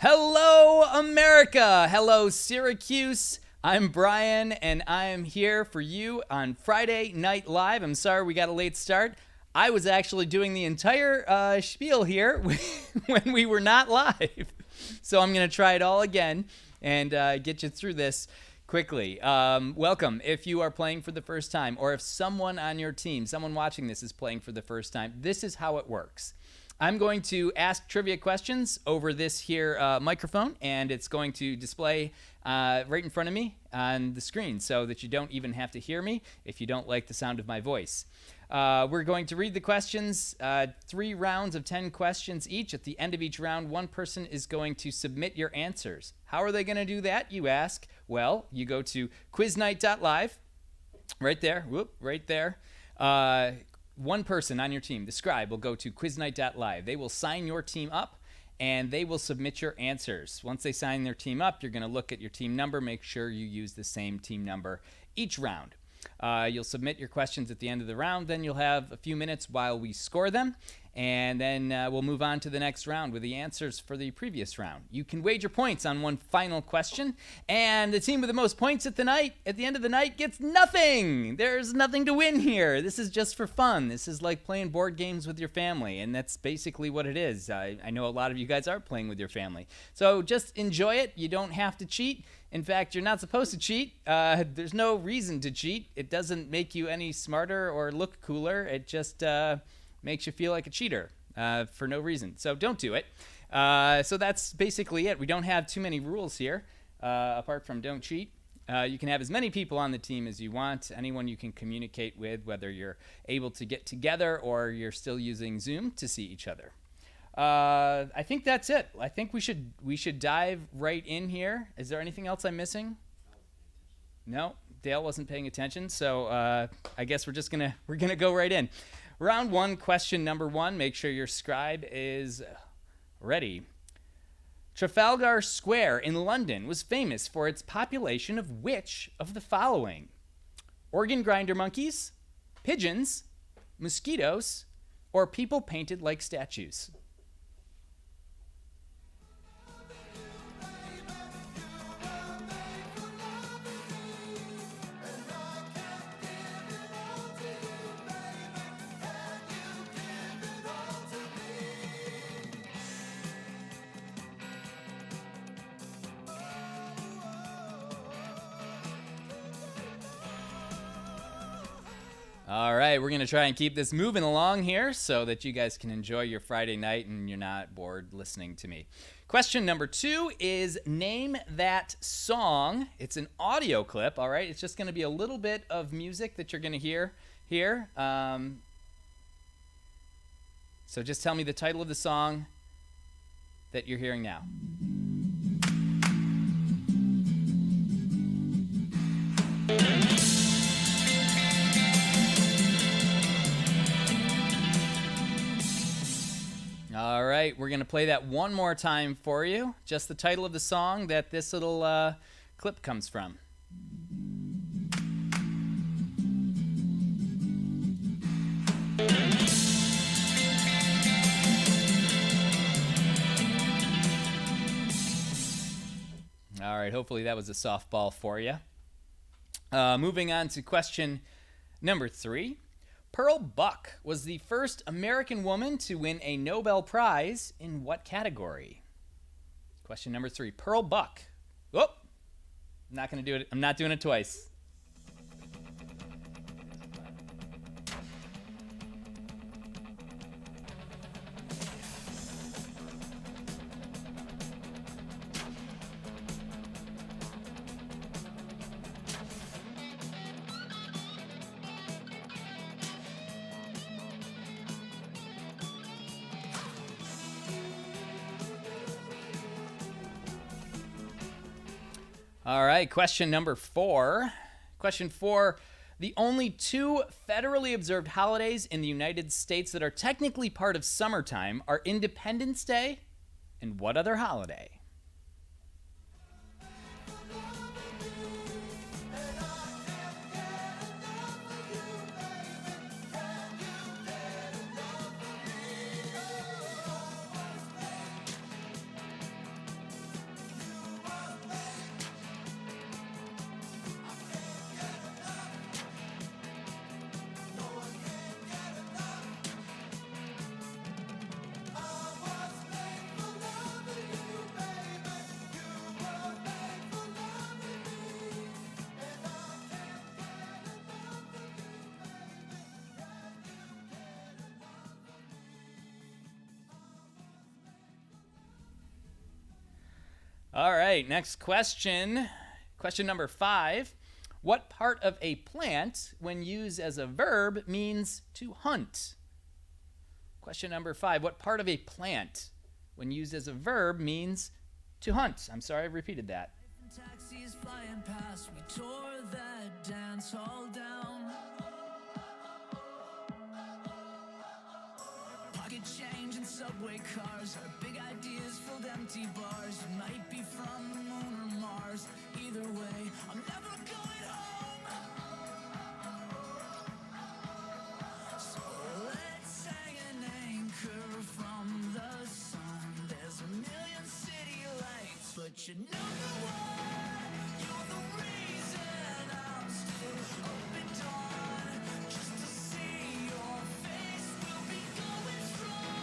Hello, America. Hello, Syracuse. I'm Brian, and I am here for you on Friday Night Live. I'm sorry we got a late start. I was actually doing the entire spiel here when we were not live. So I'm going to try it all again and get you through this quickly. Welcome. If you are playing for the first time, or if someone on your team, someone watching this is playing for the first time, this is how it works. I'm going to ask trivia questions over this here microphone, and it's going to display right in front of me on the screen so that you don't even have to hear me if you don't like the sound of my voice. We're going to read the questions, 3 rounds of 10 questions each. At the end of each round, one person is going to submit your answers. How are they going to do that, you ask? Well, you go to quiznight.live, right there, right there. One person on your team, the scribe, will go to quiznight.live. They will sign your team up, and they will submit your answers. Once they sign their team up, you're going to look at your team number, make sure you use the same team number each round. You'll submit your questions at the end of the round, then you'll have a few minutes while we score them, and then we'll move on to the next round with the answers for the previous round. You can wager points on one final question, and the team with the most points at the end of the night gets nothing. There's nothing to win here. This is just for fun. This is like playing board games with your family, and that's basically what it is. I know a lot of you guys are playing with your family. So just enjoy it. You don't have to cheat. In fact, you're not supposed to cheat. There's no reason to cheat. It doesn't make you any smarter or look cooler. It just makes you feel like a cheater for no reason. So don't do it. So that's basically it. We don't have too many rules here, apart from don't cheat. You can have as many people on the team as you want, anyone you can communicate with, whether you're able to get together or you're still using Zoom to see each other. I think that's it. I think we should dive right in here. Is there anything else I'm missing? No, Dale wasn't paying attention, so I guess we're gonna go right in. Round 1, question number 1. Make sure your scribe is ready. Trafalgar Square in London was famous for its population of which of the following? Organ grinder monkeys, pigeons, mosquitoes, or people painted like statues? All right, we're going to try and keep this moving along here so that you guys can enjoy your Friday night and you're not bored listening to me. Question number 2 is name that song. It's an audio clip, all right? It's just going to be a little bit of music that you're going to hear here. So just tell me the title of the song that you're hearing now. All right, we're going to play that one more time for you. Just the title of the song that this little clip comes from. All right, hopefully that was a softball for you. Moving on to question number 3. Pearl Buck was the first American woman to win a Nobel Prize in what category? Question number 3. Pearl Buck. Whoop. I'm not going to do it. I'm not doing it twice. All right, question number 4. Question 4. The only 2 federally observed holidays in the United States that are technically part of summertime are Independence Day and what other holiday? All right, next question. Question number 5. What part of a plant, when used as a verb, means to hunt? Question number 5. What part of a plant, when used as a verb, means to hunt? I'm sorry, I repeated that. Taxis flying past, we tore that dance hall down. Pocket change and subway cars, our big ideas filled empty bars. You might be from the moon or Mars. Either way, I'm never going home. So let's hang an anchor from the sun. There's a million city lights, but you know the one. You're the reason I'm still up at dawn. Just to see your face, we'll be going strong.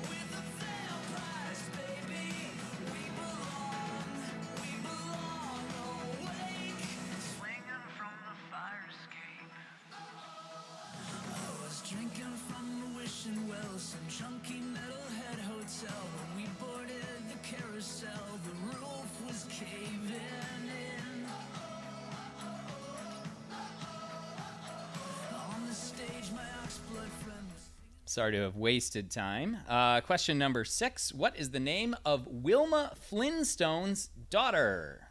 With the vampires, baby, we belong awake. Swinging from the fire escape. I was drinking from the wishing well, some chunky metalhead hotel. When we boarded the carousel, the roof was caving in. On the stage, my oxblood friend was Sorry to have wasted time. Question number 6. What is the name of Wilma Flintstone's daughter?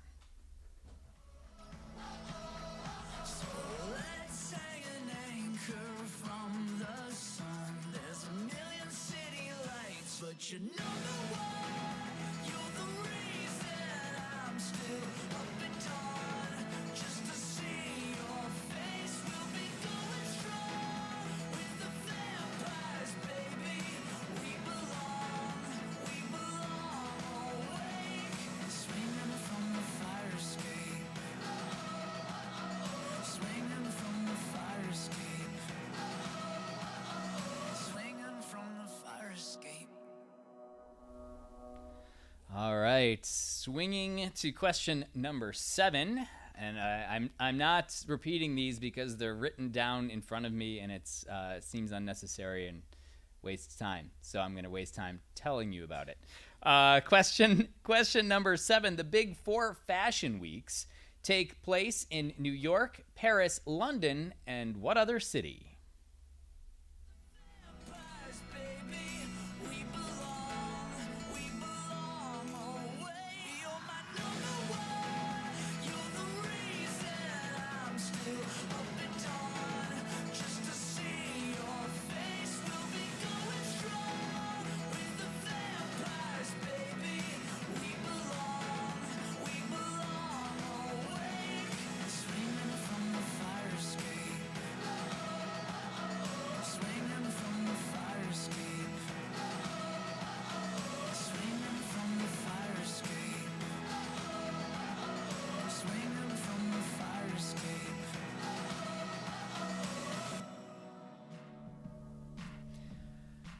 let's hang an anchor from the sun. There's a million city lights, but you know the one. You're the reason I'm still up at dawn. Just to see your face, we'll be going strong. With the vampires, baby, we belong awake. Swinging from the fire escape. Swinging from the fire escape. Swinging from the fire escape. All right, swinging to question number 7, and I'm not repeating these because they're written down in front of me, and it seems unnecessary and wastes time. So I'm going to waste time telling you about it. Question number 7: the Big Four fashion weeks take place in New York, Paris, London, and what other city? Vampires, baby, we belong awake. You're my number one. You're the reason I'm still up at dawn. Just to see your face, we'll be going strong. With the vampires, baby, we belong awake. Swinging from the fire escape. Swinging from the fire escape. Swinging from the fire escape. Swinging from the fire escape.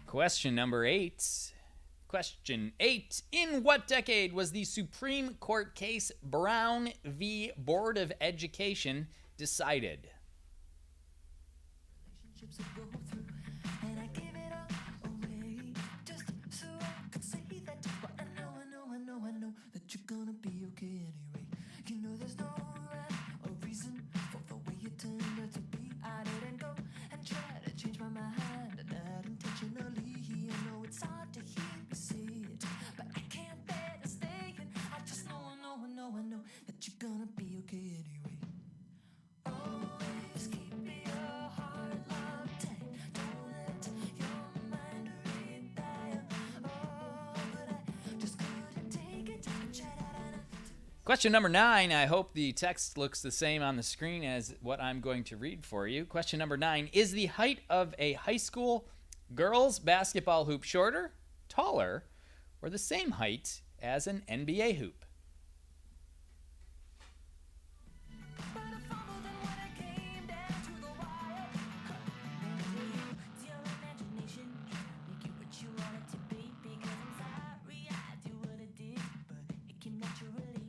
Question number 8. Question 8. In what decade was the Supreme Court case Brown v. Board of Education decided? Relationships that go through, and I give it all away just so I could say that. But I know that you're gonna be okay anyway. You know there's no rhyme or reason for the way you turned out to be. I didn't go and try to change my mind, not intentionally. I know it's hard to hear me say it, but I can't bear to stay in. I just know that you're gonna be okay anyway. Always keep your heart locked tight. Don't let your mind retire. Oh, but I just couldn't take it. I tried out. Question number 9. I hope the text looks the same on the screen as what I'm going to read for you. Question number 9. Is the height of a high school girls basketball hoop shorter, taller, or the same height as an NBA hoop? But I fumbled and when it came down to the wire, it's your imagination make you what you want it to be. Because I'm sorry I do what I did, but it came naturally,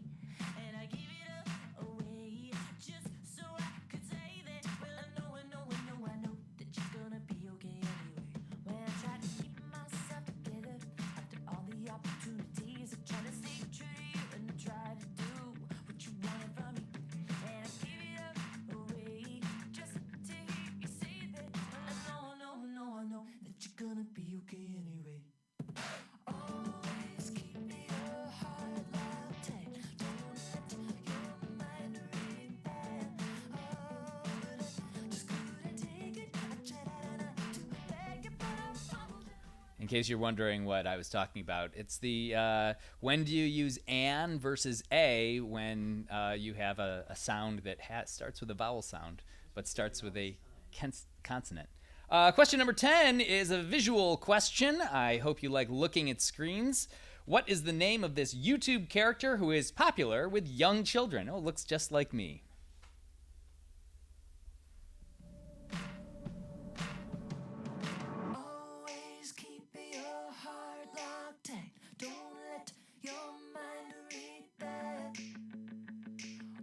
and I give it away just so I could say that. Well, I know that you're gonna be okay anyway. When I try to keep myself together after all the opportunities of trying to stay true to you, and case you're wondering what I was talking about. It's the when do you use an versus a when you have a sound that starts with a vowel sound but starts with a consonant. Question number 10 is a visual question. I hope you like looking at screens. What is the name of this YouTube character who is popular with young children? Oh, looks just like me. Always keep your heart locked tight. Don't let your mind read that.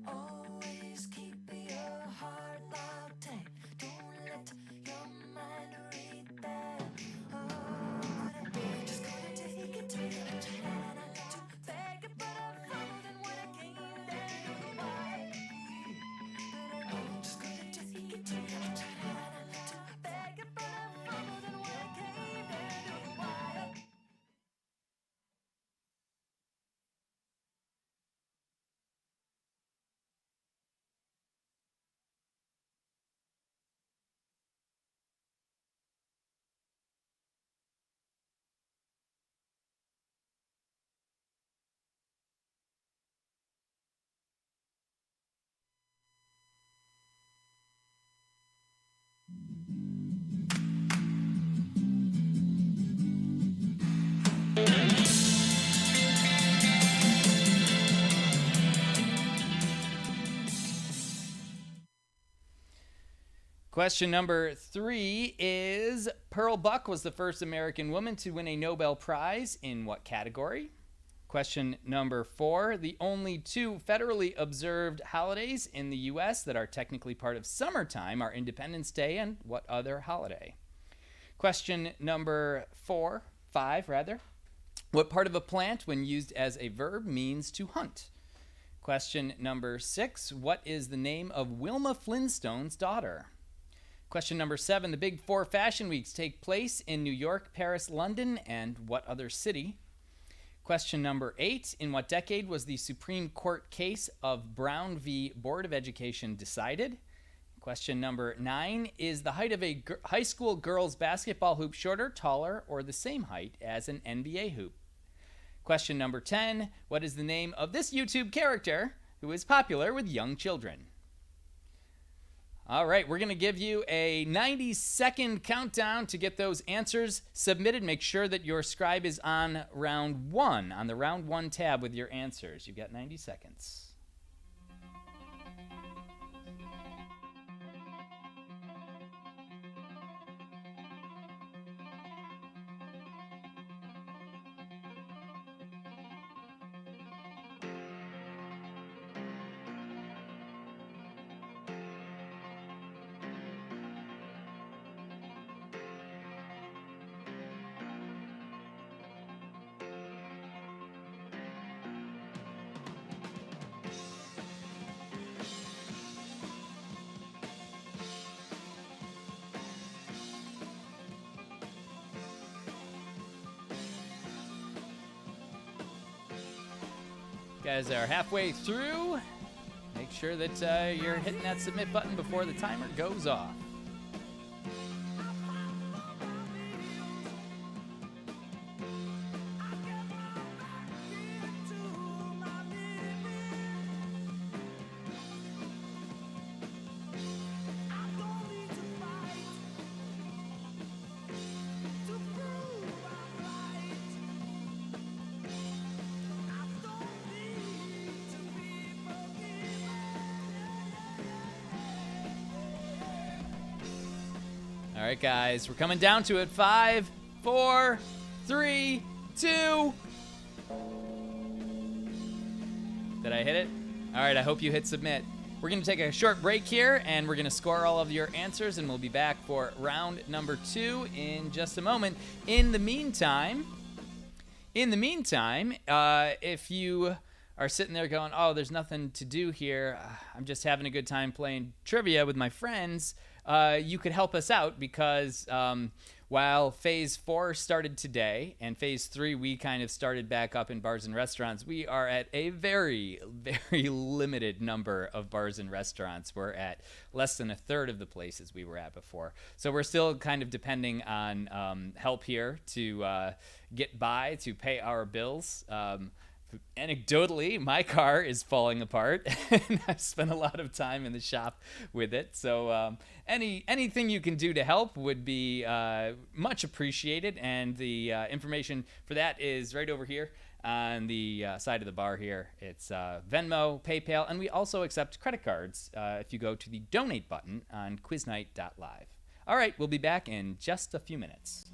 Always keep your heart locked tight. Don't let your mind read that. Oh, just gonna take it to you. I'm trying not to beg it, but I'm following what I came there to why. But I'm just gonna take it to you. I'm trying not to beg it, but I'm following what I came there to why. Question number 3 is Pearl Buck was the first American woman to win a Nobel Prize in what category? Question number 4, the only 2 federally observed holidays in the U.S. that are technically part of summertime are Independence Day and what other holiday? Question number 5, what part of a plant when used as a verb means to hunt? Question number 6, what is the name of Wilma Flintstone's daughter? Question number 7, the Big 4 Fashion Weeks take place in New York, Paris, London, and what other city? Question number 8, in what decade was the Supreme Court case of Brown v. Board of Education decided? Question number 9, is the height of a high school girls basketball hoop shorter, taller, or the same height as an NBA hoop? Question number 10, what is the name of this YouTube character who is popular with young children? All right, we're going to give you a 90-second countdown to get those answers submitted. Make sure that your scribe is on round 1, on the round 1 tab with your answers. You've got 90 seconds. Guys are halfway through. Make sure that you're hitting that submit button before the timer goes off. All right, guys, we're coming down to it. 5, 4, 3, 2. Did I hit it? All right, I hope you hit submit. We're going to take a short break here, and we're going to score all of your answers, and we'll be back for round number 2 in just a moment. In the meantime, if you are sitting there going, oh, there's nothing to do here, I'm just having a good time playing trivia with my friends, you could help us out because while Phase 4 started today and Phase 3 we kind of started back up in bars and restaurants, we are at a very, very limited number of bars and restaurants. We're at less than a third of the places we were at before. So we're still kind of depending on help here to get by, to pay our bills. Anecdotally, my car is falling apart, and I've spent a lot of time in the shop with it. So anything you can do to help would be much appreciated. And the information for that is right over here on the side of the bar here. It's Venmo, PayPal, and we also accept credit cards if you go to the donate button on quiznight.live. All right, we'll be back in just a few minutes.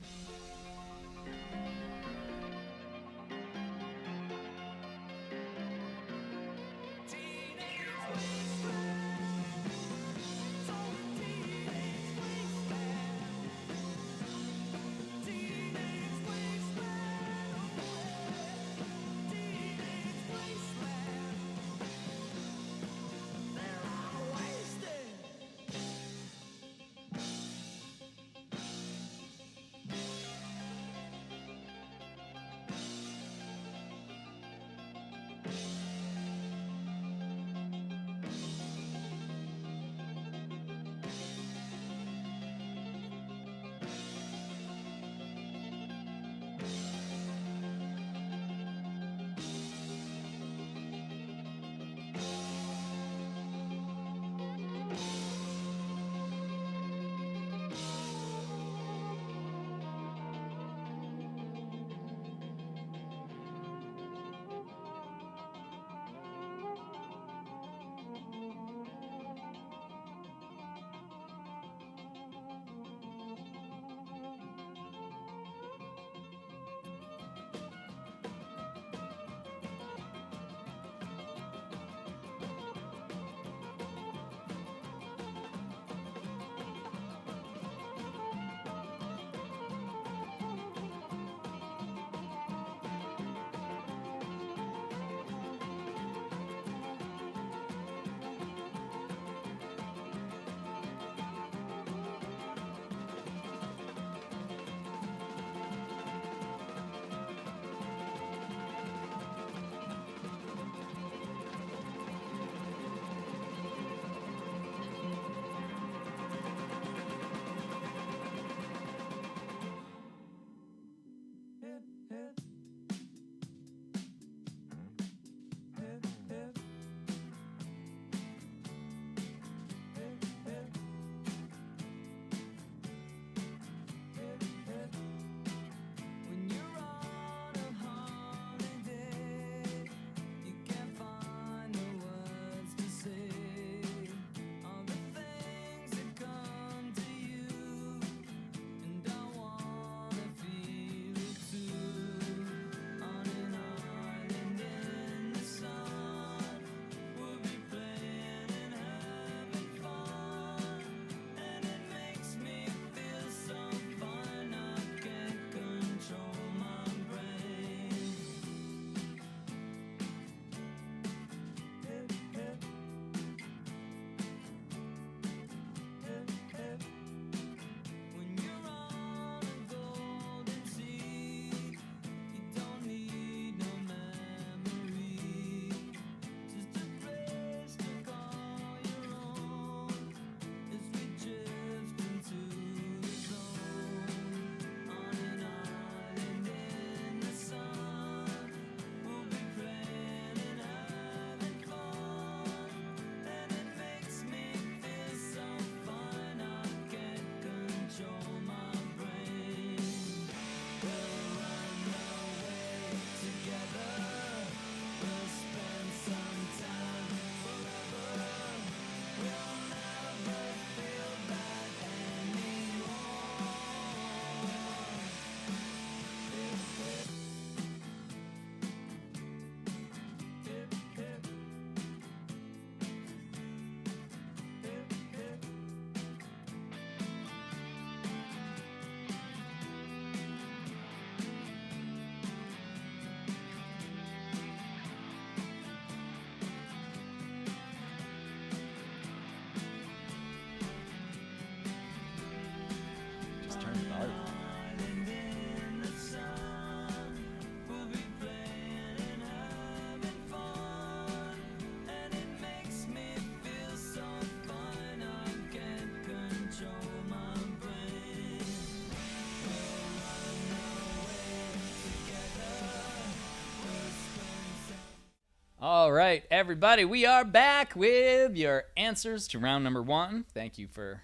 right, everybody, we are back with your answers to round number 1. Thank you for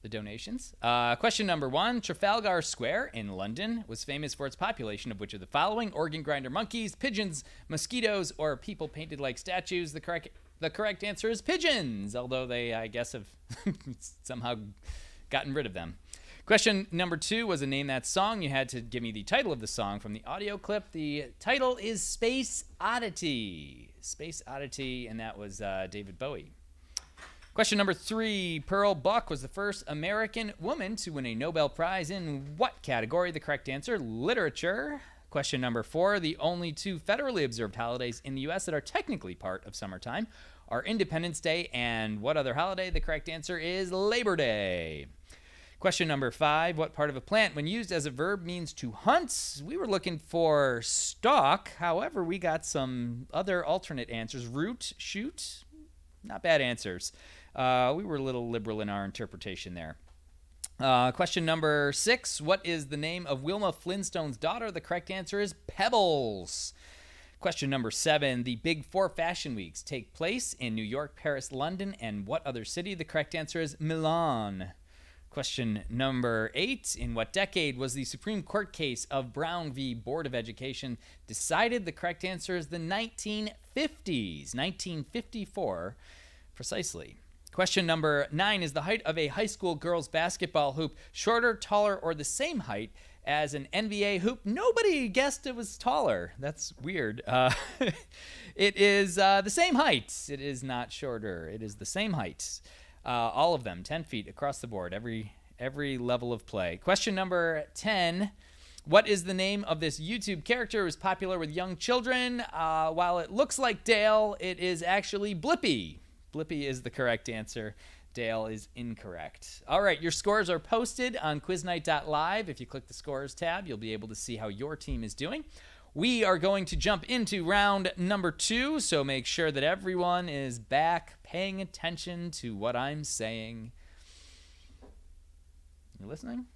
the donations. Question number 1. Trafalgar Square in London was famous for its population of which of the following? Organ grinder monkeys, pigeons, mosquitoes, or people painted like statues? The correct answer is pigeons, although they, I guess, have somehow gotten rid of them. Question number 2 was a Name That Song. You had to give me the title of the song from the audio clip. The title is Space Oddity. Space Oddity, and that was David Bowie. Question number 3. Pearl Buck was the first American woman to win a Nobel Prize in what category? The correct answer, literature. Question number 4. The only 2 federally observed holidays in the U.S. that are technically part of summertime are Independence Day and what other holiday? The correct answer is Labor Day. Question number 5. What part of a plant, when used as a verb, means to hunt? We were looking for stalk. However, we got some other alternate answers. Root, shoot. Not bad answers. We were a little liberal in our interpretation there. Question number 6. What is the name of Wilma Flintstone's daughter? The correct answer is Pebbles. Question number 7. The Big 4 Fashion Weeks take place in New York, Paris, London, and what other city? The correct answer is Milan. Question number 8. In what decade was the Supreme Court case of Brown v. Board of Education decided? The correct answer is the 1950s. 1954, precisely. Question number 9. Is the height of a high school girls basketball hoop shorter, taller, or the same height as an NBA hoop? Nobody guessed it was taller. That's weird. It is the same height. It is not shorter. It is the same height. All of them, 10 feet across the board, every level of play. Question number 10. What is the name of this YouTube character who is popular with young children? While it looks like Dale, it is actually Blippi. Blippi is the correct answer. Dale is incorrect. All right, your scores are posted on quiznight.live. If you click the scores tab, you'll be able to see how your team is doing. We are going to jump into round number 2, so make sure that everyone is back paying attention to what I'm saying. You listening?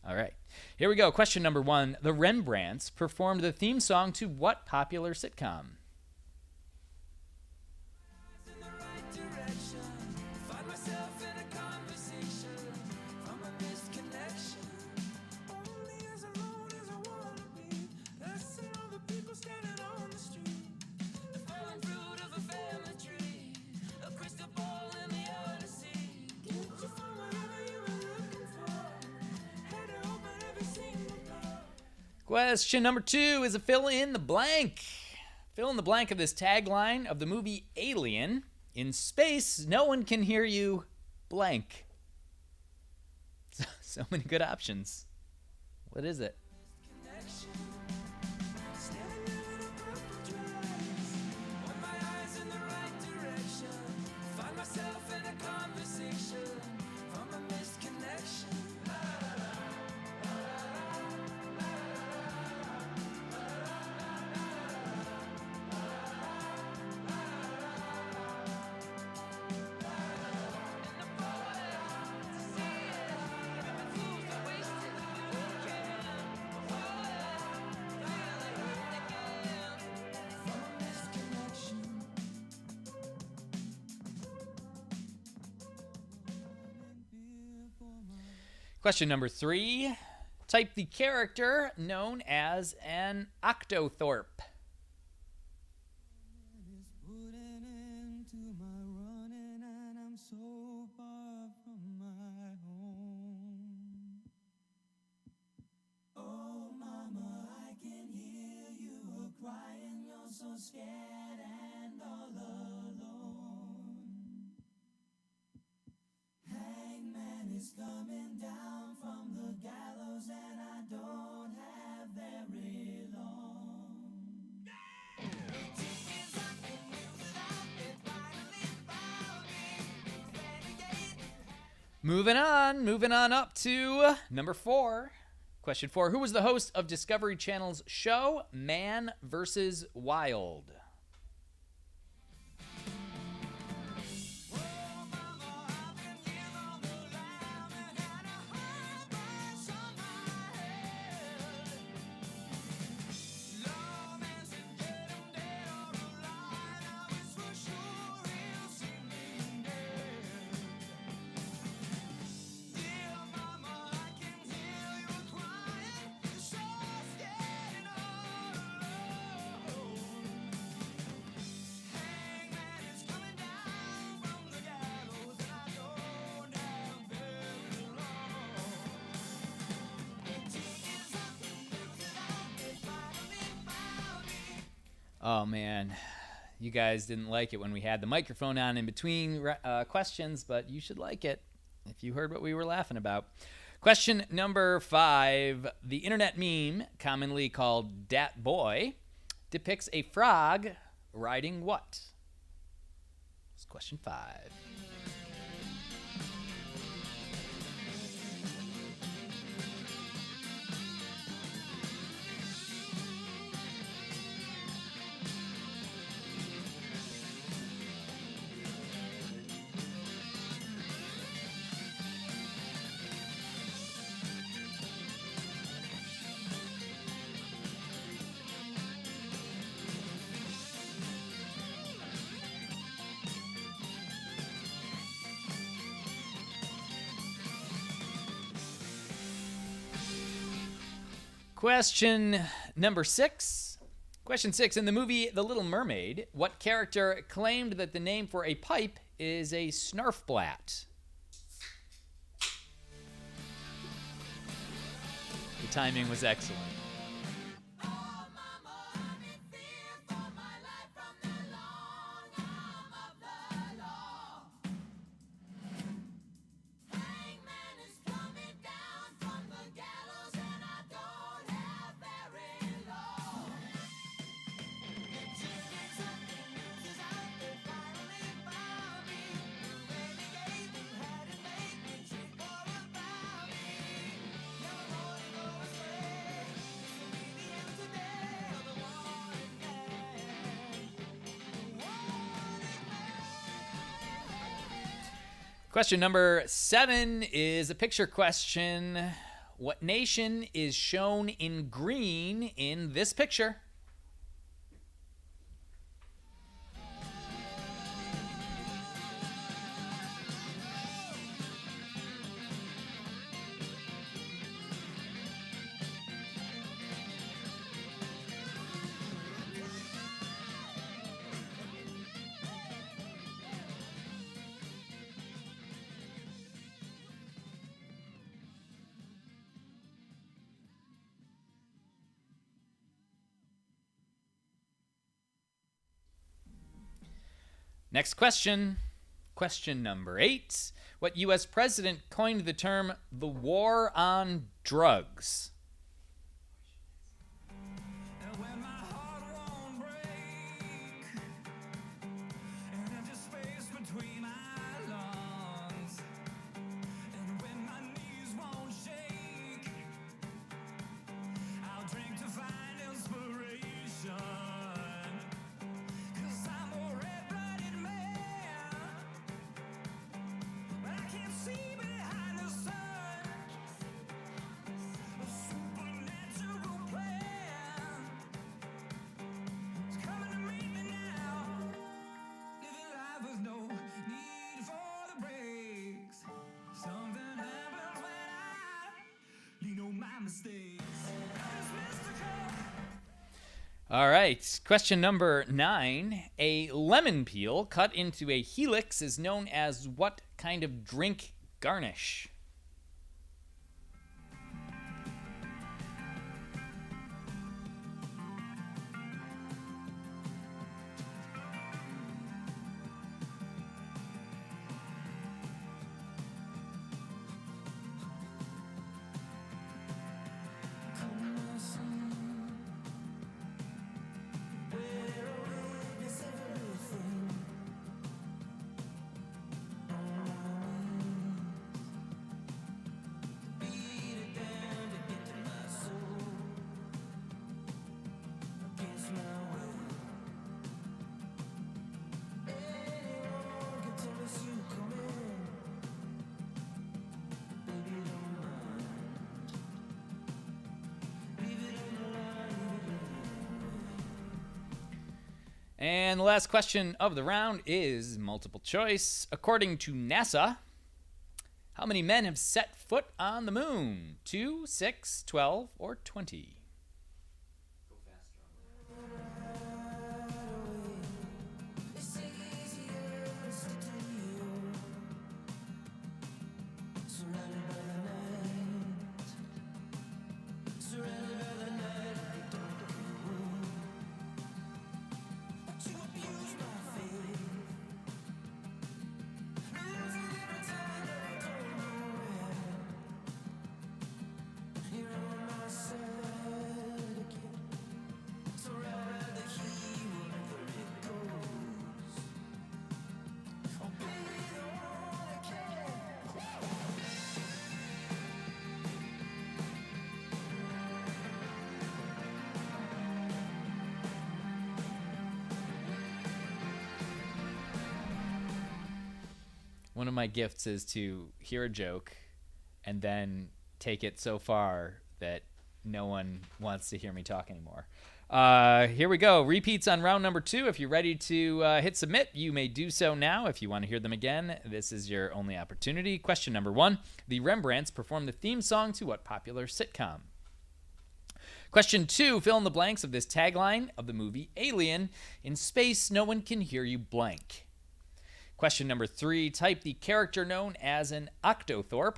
All right. Here we go. Question number 1. The Rembrandts performed the theme song to what popular sitcom? In the right direction, find myself in a conversation from a misconnection. Only as alone as I wanna be. That's all the people standing on the street. The fallen fruit of a family tree, a crystal ball in the Odyssey. Did you find whatever you were looking for? Had to open every single door. Question number 2 is a fill in the blank. Fill in the blank of this tagline of the movie Alien. In space, no one can hear you blank. So many good options. What is it? Connection. Standing there in a purple dress. Point my eyes in the right direction. Find myself in a conversation from a misconnection. From a misconnection. Question number 3. Type the character known as an octothorpe. It's putting into my running, and I'm so far from my home. Oh, mama, I can hear you crying. You're so scared and all alone. Hangman is coming down from the gallows, and I don't have very long. Moving on up to number 4. Question 4. Who was the host of Discovery Channel's show Man vs. Wild? Oh, man. You guys didn't like it when we had the microphone on in between questions, but you should like it if you heard what we were laughing about. Question number 5. The internet meme, commonly called Dat Boy, depicts a frog riding what? It's question 5. Question number 6. Question 6. In the movie The Little Mermaid, what character claimed that the name for a pipe is a snarfblat? The timing was excellent. Question number 7 is a picture question. What nation is shown in green in this picture? Next question. Question number 8. What U.S. president coined the term the war on drugs? And when my heart won't break, and there's just space between my lungs, and when my knees won't shake, I'll drink to find inspiration. 'Cause I'm a red-blooded man, but I can't see behind the sun. A supernatural plan is coming to meet me now. Living life with no need for the brakes. Something happens when I lean on my mistakes. It's mystical. All right. Question number 9. A lemon peel cut into a helix is known as what kind of drink garnish? And the last question of the round is multiple choice. According to NASA, how many men have set foot on the moon? 2, 6, 12, or 20? One of my gifts is to hear a joke and then take it so far that no one wants to hear me talk anymore. Here we go. Repeats on round number 2. If you're ready to hit submit, you may do so now. If you want to hear them again, this is your only opportunity. Question number 1. The Rembrandts performed the theme song to what popular sitcom? Question 2. Fill in the blanks of this tagline of the movie Alien. In space, no one can hear you blank. Question number 3. Type the character known as an Octothorpe.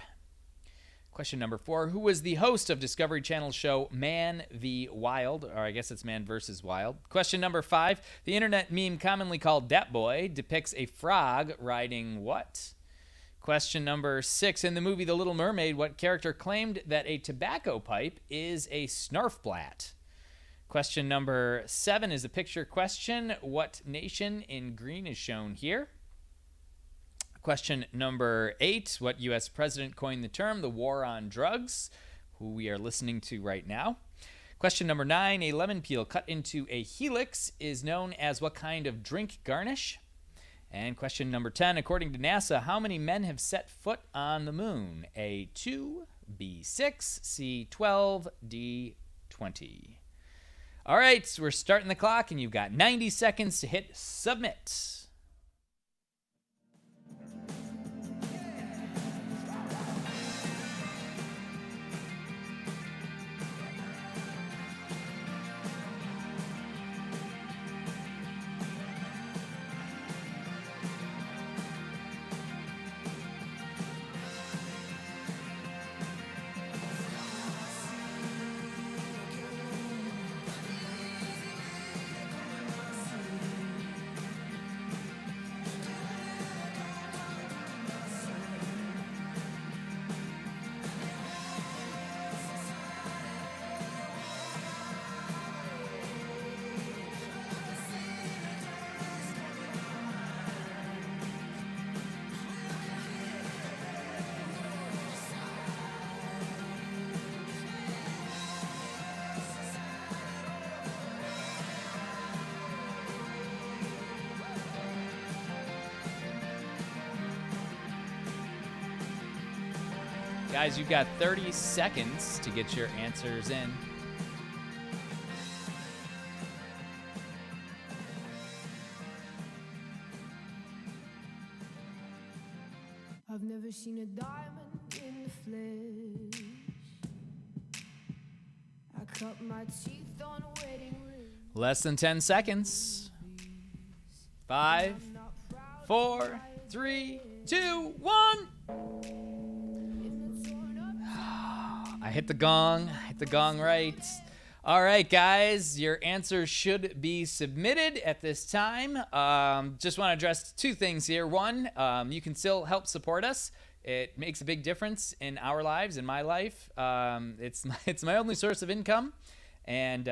Question number 4. Who was the host of Discovery Channel's show Man v. Wild? Or I guess it's Man vs. Wild. Question number 5. The internet meme commonly called Dat Boy depicts a frog riding what? Question number 6. In the movie The Little Mermaid, what character claimed that a tobacco pipe is a snarfblat? Question number 7 is a picture question. What nation in green is shown here? Question number 8, what U.S. president coined the term the war on drugs, who we are listening to right now? Question number 9, a lemon peel cut into a helix is known as what kind of drink garnish? And question number 10, according to NASA, how many men have set foot on the moon? A 2, B 6, C 12, D 20. All right, so we're starting the clock, and you've got 90 seconds to hit submit. Guys, you've got 30 seconds to get your answers in. I've never seen a diamond in the flesh. I cut my teeth on wedding rings. Less than 10 seconds. 5, 4, 3, 2, 1. I hit the gong right. All right, guys, your answers should be submitted at this time. Just want to address 2 things here. One, you can still help support us. It makes a big difference in our lives, in my life. It's my only source of income. And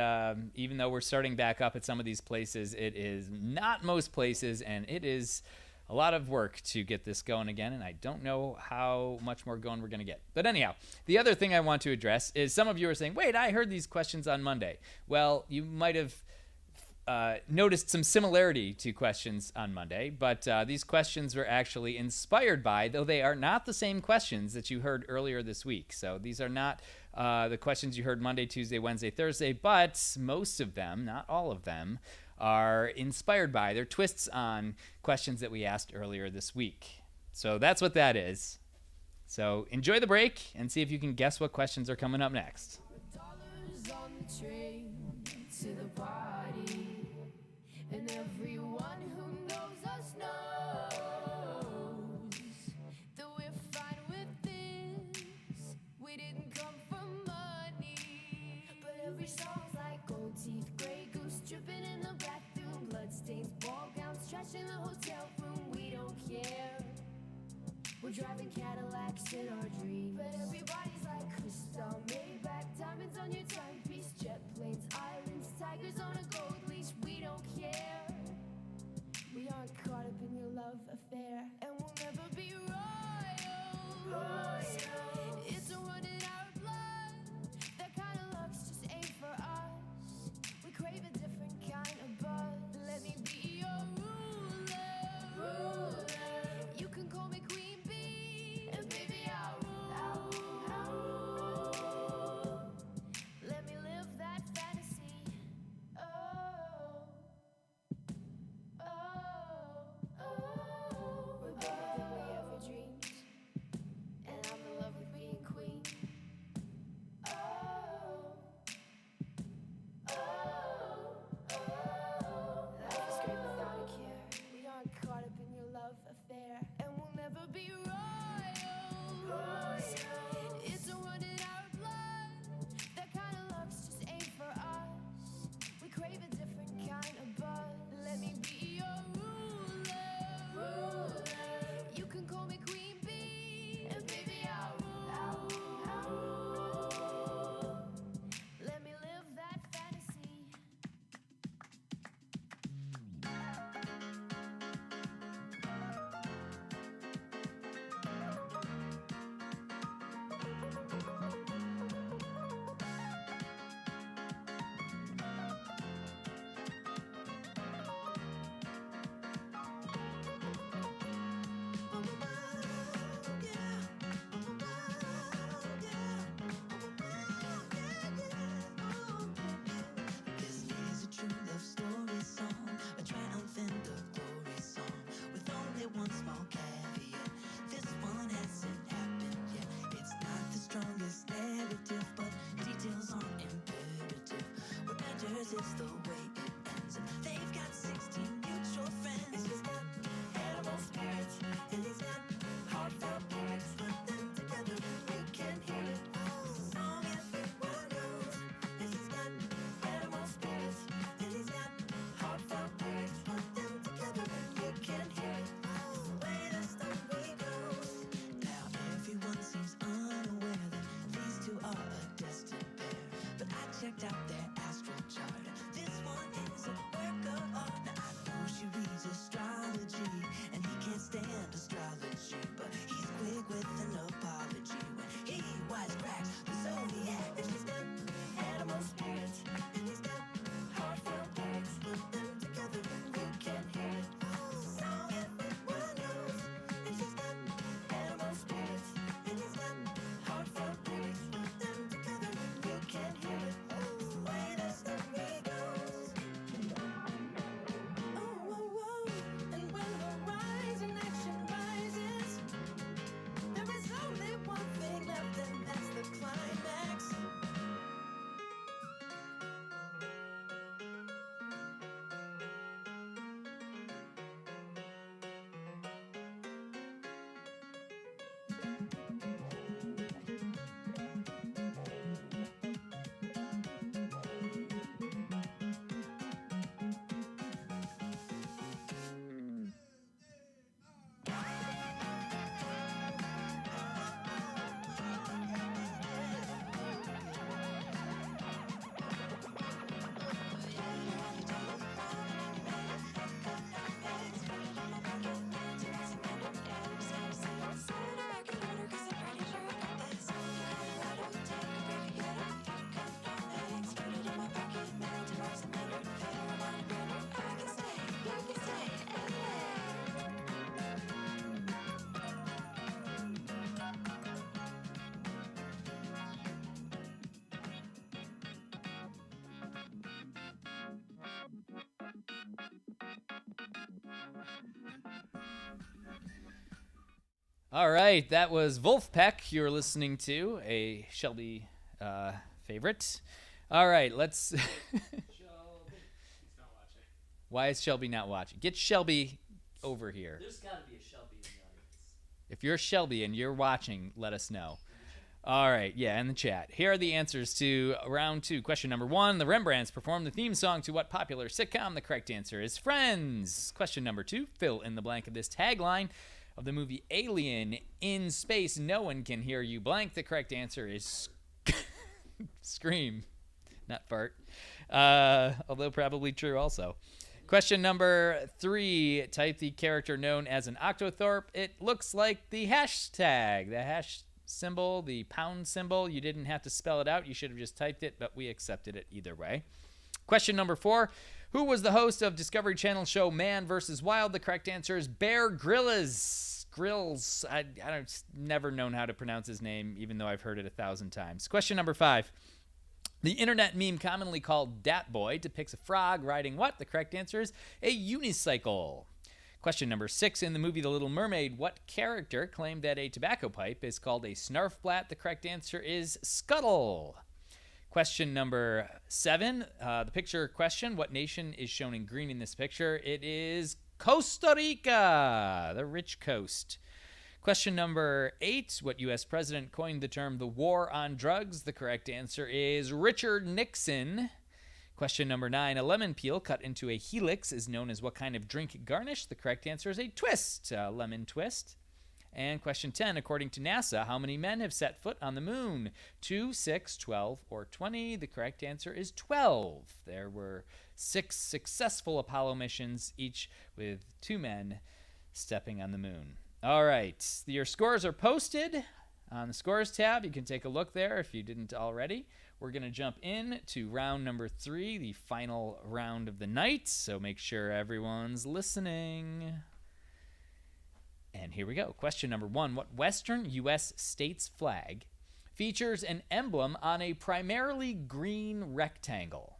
even though we're starting back up at some of these places, it is not most places, and it is a lot of work to get this going again, and I don't know how much more going we're going to get. But anyhow, the other thing I want to address is some of you are saying, wait, I heard these questions on Monday. Well, you might have noticed some similarity to questions on Monday, but these questions were actually inspired by, though they are not the same questions that you heard earlier this week. So these are not the questions you heard Monday, Tuesday, Wednesday, Thursday, but most of them, not all of them, are inspired by. They're twists on questions that we asked earlier this week. So that's what that is. So enjoy the break and see if you can guess what questions are coming up next. $1 on the train to the party, and everyone who knows us knows that we're fine with this. We didn't come for money, but every song's like gold teeth, gray goose dripping in the bathroom, bloodstains, ball gowns, trash in the hotel room. We don't care. We're driving Cadillacs in our dreams, but everybody's like crystal, Maybach, diamonds on your timepiece, jet planes, islands, tigers on a gold leash. We don't care. We aren't caught up in your love affair, and we'll never be royals. It's a run in our blood. That kind of luck's just ain't for us. We crave a different kind of buzz. Let me be your ruler. You can call me queen. this the way it ends. And they've got 16 mutual friends. He's got animal spirits, and he's got heartfelt lyrics. Put them together, you can hear it. Song everyone knows. And he's got animal spirits, and he's got heartfelt lyrics. Put them together, you can hear it. The way the story goes. Now everyone seems unaware that these two are a destined pair. But I checked out their astral chart. This one is a work of art. Now I know she reads astrology, and he can't stand astrology. But he's quick with an apology when he wisecracks the zodiac. And she's got animal spirits, and he's got heartfelt lyrics. Put them together, you can hear it. Song everyone knows. And she's got animal spirits, and he's got heartfelt lyrics. Put them together, you can hear it. The way the story goes. Oh, oh, oh. And when horizon action rises, there is only one thing left, and that's the climax. All right, that was Wolfpack you were listening to, a Shelby favorite. All right, let's... Why is Shelby not watching? Get Shelby over here. There's got to be a Shelby in the audience. If you're Shelby and you're watching, let us know. All right, yeah, in the chat. Here are the answers to round 2. Question number 1, the Rembrandts performed the theme song to what popular sitcom? The correct answer is Friends. Question number 2, fill in the blank of this tagline of the movie Alien. In space, no one can hear you blank. The correct answer is Scream, not fart. Although probably true also. Question number 3, type the character known as an Octothorpe. It looks like the hashtag, the hash symbol, the pound symbol. You didn't have to spell it out. You should have just typed it, but we accepted it either way. Question number 4, who was the host of Discovery Channel show Man vs. Wild? The correct answer is Bear Grylls. Grills. I don't never known how to pronounce his name, even though I've heard it 1,000 times. Question number 5. The internet meme commonly called Dat Boy depicts a frog riding what? The correct answer is a unicycle. Question number 6. In the movie The Little Mermaid, what character claimed that a tobacco pipe is called a snarfblat? The correct answer is Scuttle. Question number 7. The picture question. What nation is shown in green in this picture? It is Costa Rica, the rich coast. Question number 8. What U.S. president coined the term the war on drugs? The correct answer is Richard Nixon. Question number 9. A lemon peel cut into a helix is known as what kind of drink garnish? The correct answer is a twist, a lemon twist. And question 10. According to NASA, how many men have set foot on the moon? 2, 6, 12, or 20? The correct answer is 12. There were 6 successful Apollo missions, each with 2 men stepping on the moon. All right, your scores are posted on the Scores tab. You can take a look there if you didn't already. We're going to jump in to round number 3, the final round of the night, so make sure everyone's listening. And here we go. Question number 1. What Western U.S. state's flag features an emblem on a primarily green rectangle?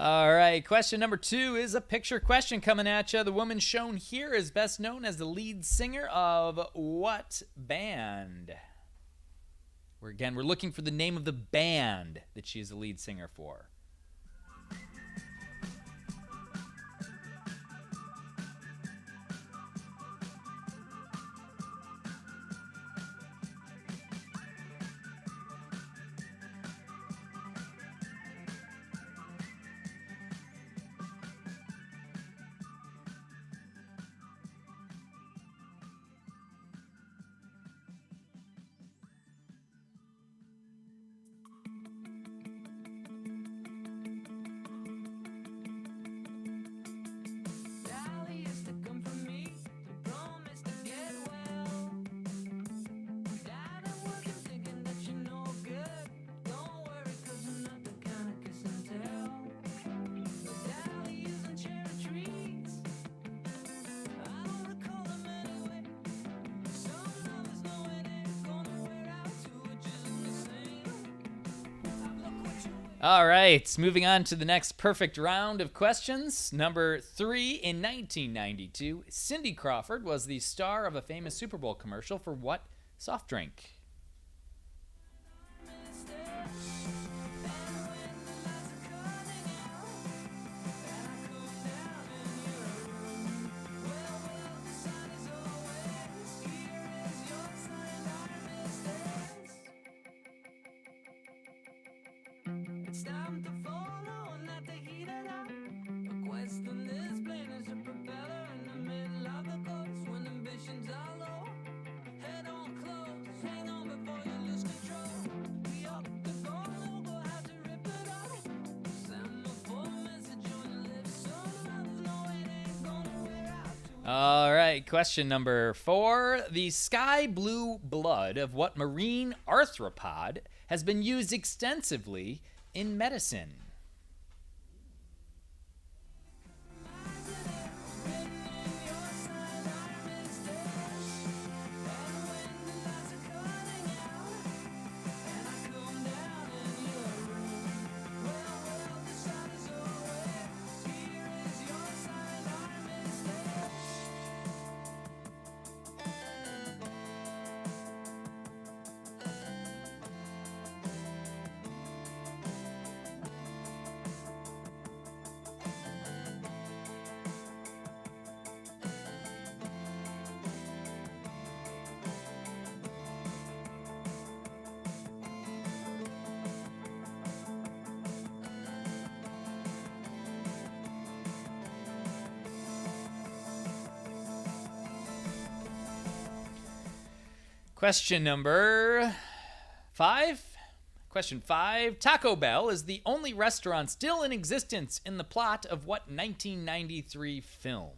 All right, question number 2 is a picture question coming at you. The woman shown here is best known as the lead singer of what band? We're looking for the name of the band that she is the lead singer for. Sally used to come for me, to promise to get well. Dad, I'm working thinking that you're no good. Don't worry, 'cause I'm not the kind of kiss and tell. Sally using cherry trees. I don't recall them anyway. Some lovers know it ain't gonna wear out too, which isn't the same. Look what you All right, moving on to the next perfect round of questions. Number 3, in 1992, Cindy Crawford was the star of a famous Super Bowl commercial for what soft drink? It's time to follow, not to heat it up. A question this plane is a propeller in the middle of the course when ambitions are low. Head on close, hang on before you lose control. We up the phone, go how to rip it off. Send a full message on your lips, so love, no, it ain't gonna wear out. All right, question number 4. The sky blue blood of what marine arthropod has been used extensively in medicine? Question number 5. Question 5. Taco Bell is the only restaurant still in existence in the plot of what 1993 film?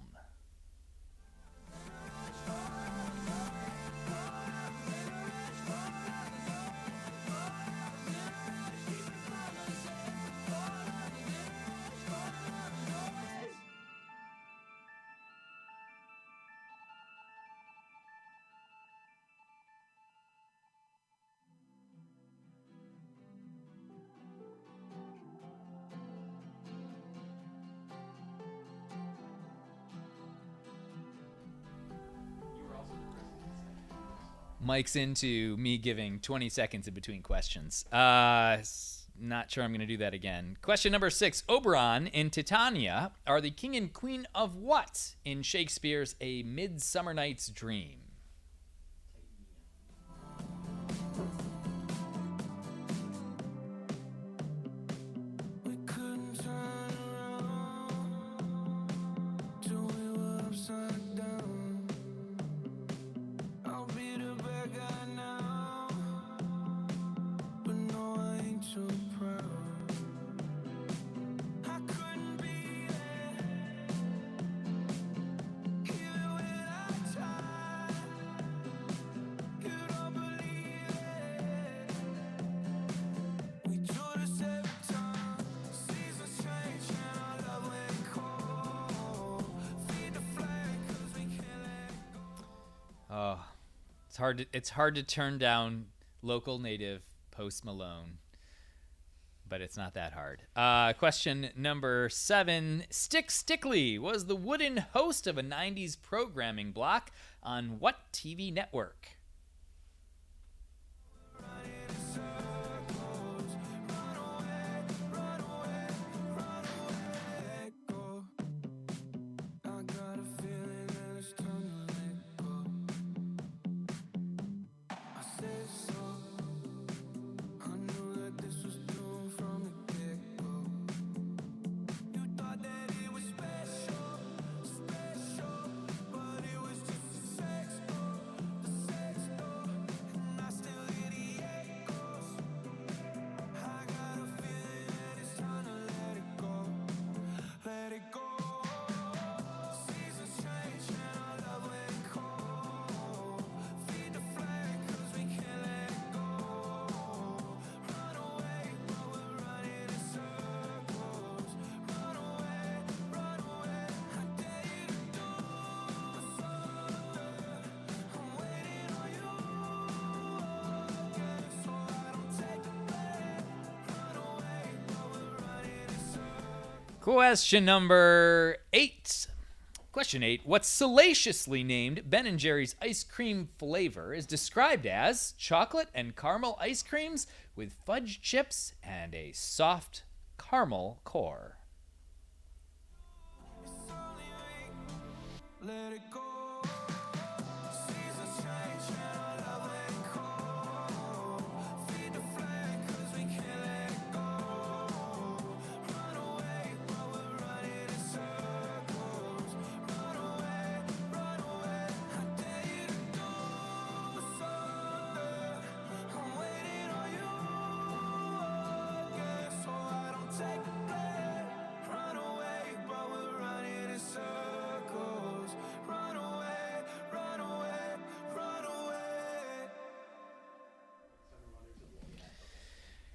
Mike's into me giving 20 seconds in between questions. Not sure I'm going to do that again. Question number 6. Oberon and Titania are the king and queen of what in Shakespeare's A Midsummer Night's Dream? We couldn't turn around till we were upside down. I'll be the bad guy now, but no, I ain't so proud. I couldn't be there, even when I tried. You don't believe it. We told us every time seasons change and our love went cold. Feed the flag 'cause we can't let go. Oh, it's hard to turn down local native Post Malone. but it's not that hard. Question number 7. Stick Stickly was the wooden host of a 90s programming block on what TV network? Question number 8. Question 8. What salaciously named Ben & Jerry's ice cream flavor is described as chocolate and caramel ice creams with fudge chips and a soft caramel core? Let it go. Seasons change and our love let go. Feed the flame 'cause we can't let it go. Run away while we're running in circles. Run away, run away. I dare you to do something. I'm waiting on you again, so I don't take the blame. Run away while we're running in circles. Run away, run away, run away.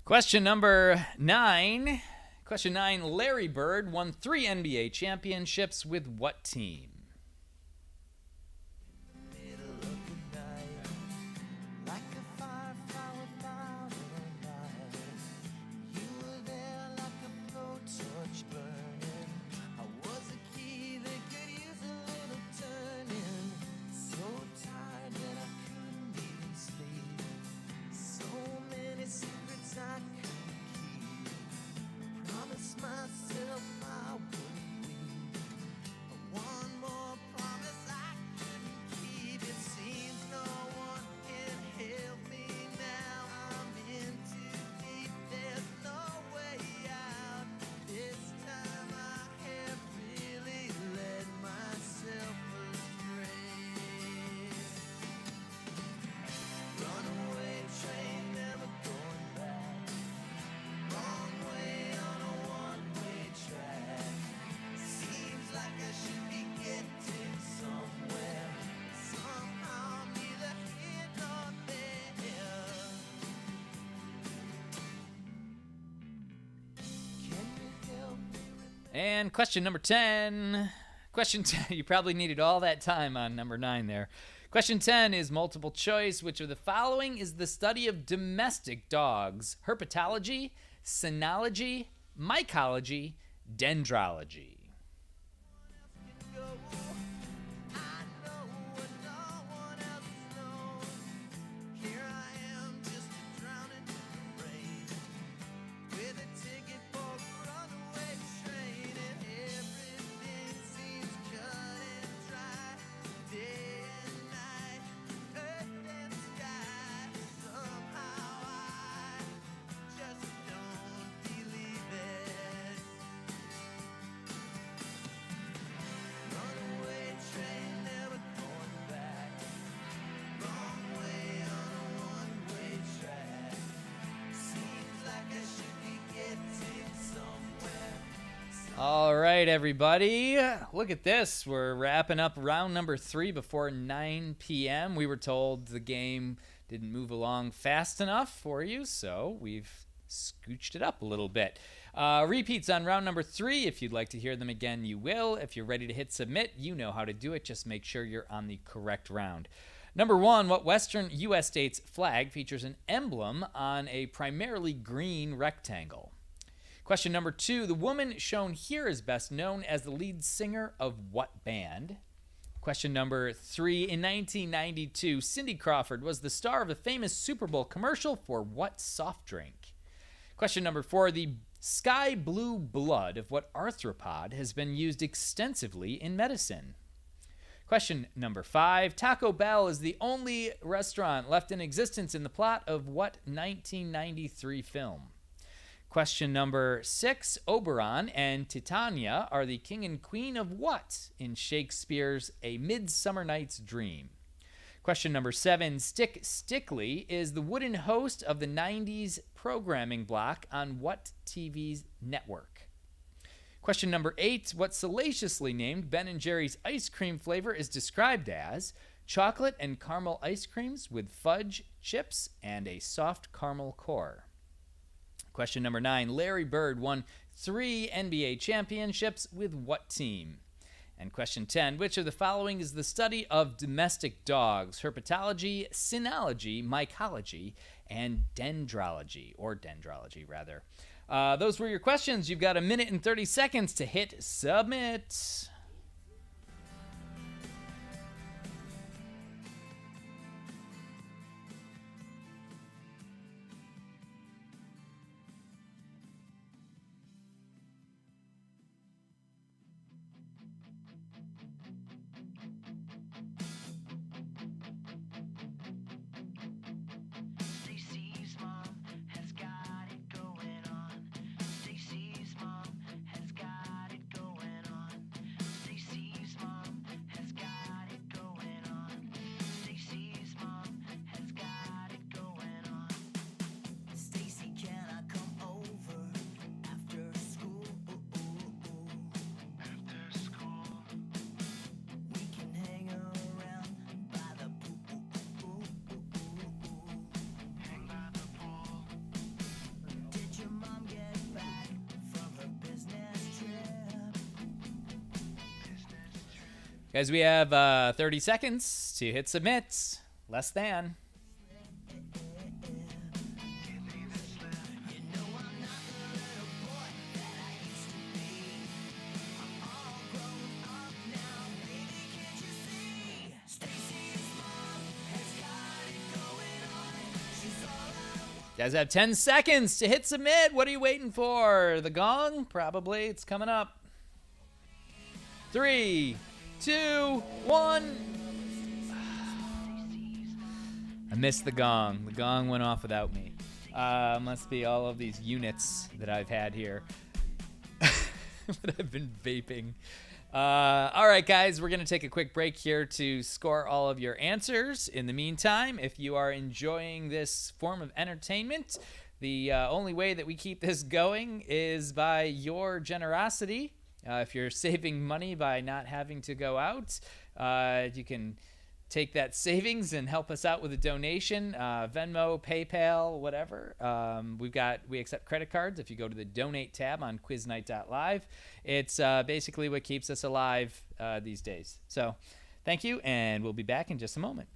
Question number 9. Question 9. Larry Bird won 3 NBA championships with what team? Middle of the night, like a firefly without a light. You were there like a blowtorch burning. I was a key that could use a little turning. So tired that I couldn't even sleep. So many secrets I couldn't keep. Promised myself I wouldn't weep. One more promise I couldn't keep. It seems no one can help me now. I'm in too deep. There's no way out. This time I have really led myself astray. Runaway train, never going back. Wrong way on a one-way track. Seems like I should be getting somewhere. Somehow neither here nor there. Can you help me? And question number 10. Question 10. You probably needed all that time on number 9 there. Question 10 is multiple choice. Which of the following is the study of domestic dogs? Herpetology, cynology, mycology, dendrology. Go. I know what no one else knows. Here I am, just drowning in the rain, with a ticket for a runaway train, and everything seems cut and dry. Day and night, earth and sky. Somehow I just don't believe it. Runaway train, never going back. Wrong way on a one-way track. Seems like I should be getting somewhere. All right, everybody. Look at this. We're wrapping up round number 3 before 9 p.m. We were told the game didn't move along fast enough for you, so we've scooched it up a little bit. Repeats on round number 3. If you'd like to hear them again, you will. If you're ready to hit submit, you know how to do it. Just make sure you're on the correct round. Number 1, what Western U.S. state's flag features an emblem on a primarily green rectangle? Question number 2. The woman shown here is best known as the lead singer of what band? Question number 3. In 1992, Cindy Crawford was the star of a famous Super Bowl commercial for what soft drink? Question number 4. The sky blue blood of what arthropod has been used extensively in medicine? Question number 5. Taco Bell is the only restaurant left in existence in the plot of what 1993 film? Question number 6. Oberon and Titania are the king and queen of what in Shakespeare's A Midsummer Night's Dream? Question number 7. Stick Stickly is the wooden host of the 90s programming block on what TV's network? Question number 8. What salaciously named Ben & Jerry's ice cream flavor is described as chocolate and caramel ice creams with fudge chips and a soft caramel core? Question number 9. Larry Bird won 3 NBA championships with what team? And question 10. Which of the following is the study of domestic dogs? Herpetology, cynology, mycology, and dendrology, rather. Those were your questions. You've got 1 minute and 30 seconds to hit submit. Stacy's mom has got it going on. Stacy's mom has got it going on. Stacy's mom has got it going on. Stacy's mom has got it going on. Stacy, can I come over after school? After school, we can hang around by the pool. Hang by the pool. Did your mom get back from her business trip? Guys, we have 30 seconds to hit submit. Less than. Guys have 10 seconds to hit submit. What are you waiting for? The gong? Probably. It's coming up. 3, 2, 1. I missed the gong. The gong went off without me. Must be all of these units that I've had here that I've been vaping. All right, guys, we're going to take a quick break here to score all of your answers. In the meantime, if you are enjoying this form of entertainment, the only way that we keep this going is by your generosity. If you're saving money by not having to go out, you can take that savings and help us out with a donation, Venmo, PayPal, whatever. We accept credit cards if you go to the donate tab on quiznight.live. It's basically what keeps us alive these days. So thank you, and we'll be back in just a moment.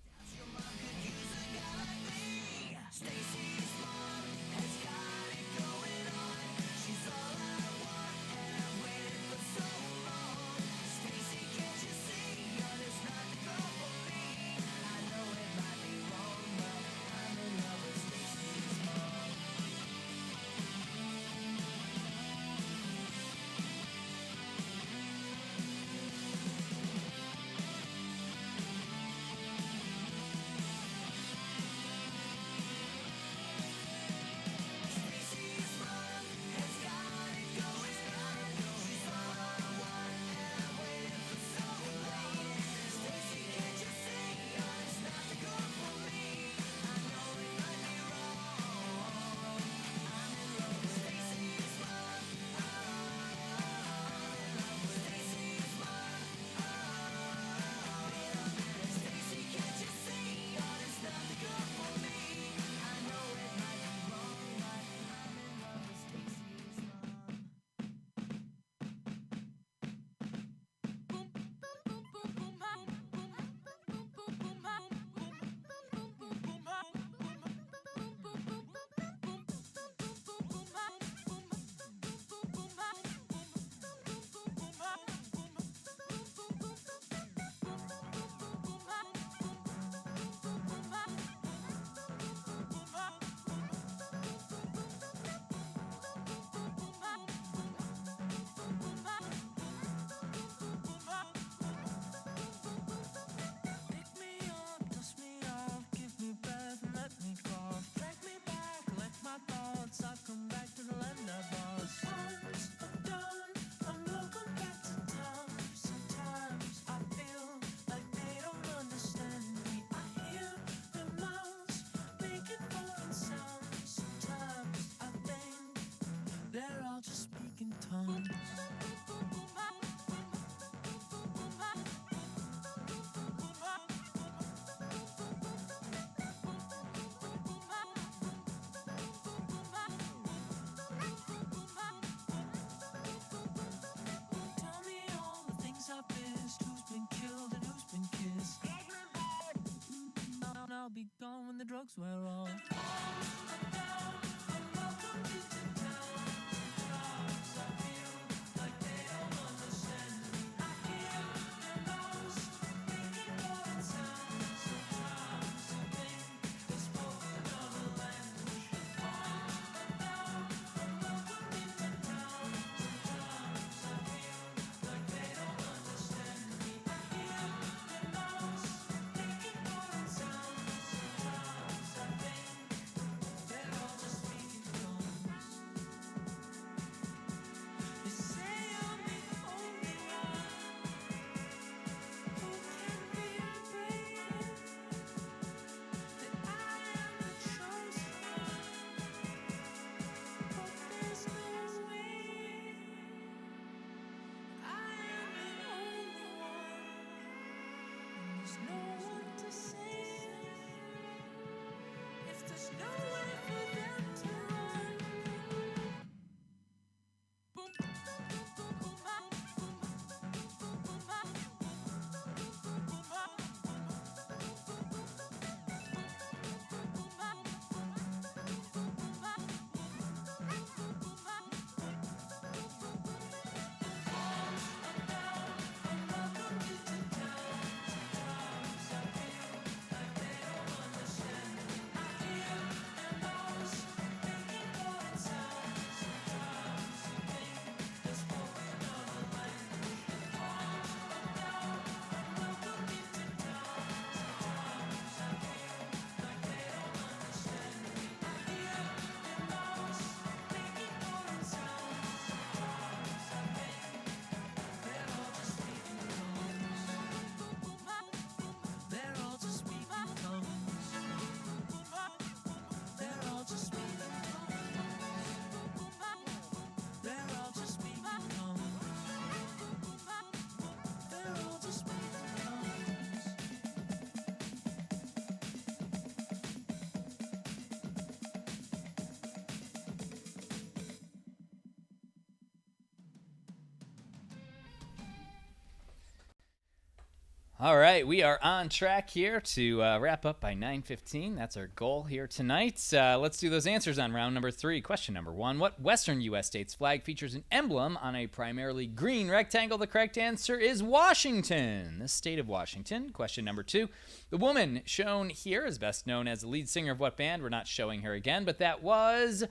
All right, we are on track here to wrap up by 9:15. That's our goal here tonight. Let's do those answers on round number 3. Question number 1. What Western U.S. state's flag features an emblem on a primarily green rectangle? The correct answer is Washington, the state of Washington. Question number 2. The woman shown here is best known as the lead singer of what band? We're not showing her again, but that was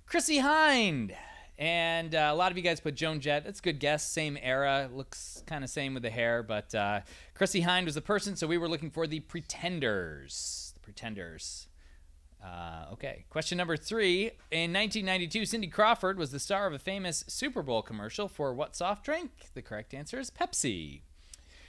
Chrissie Hynde. And a lot of you guys put Joan Jett. That's a good guess. Same era. Looks kind of same with the hair. But Chrissie Hynde was the person, so we were looking for the Pretenders. The Pretenders. Okay. Question number 3. In 1992, Cindy Crawford was the star of a famous Super Bowl commercial for what soft drink? The correct answer is Pepsi.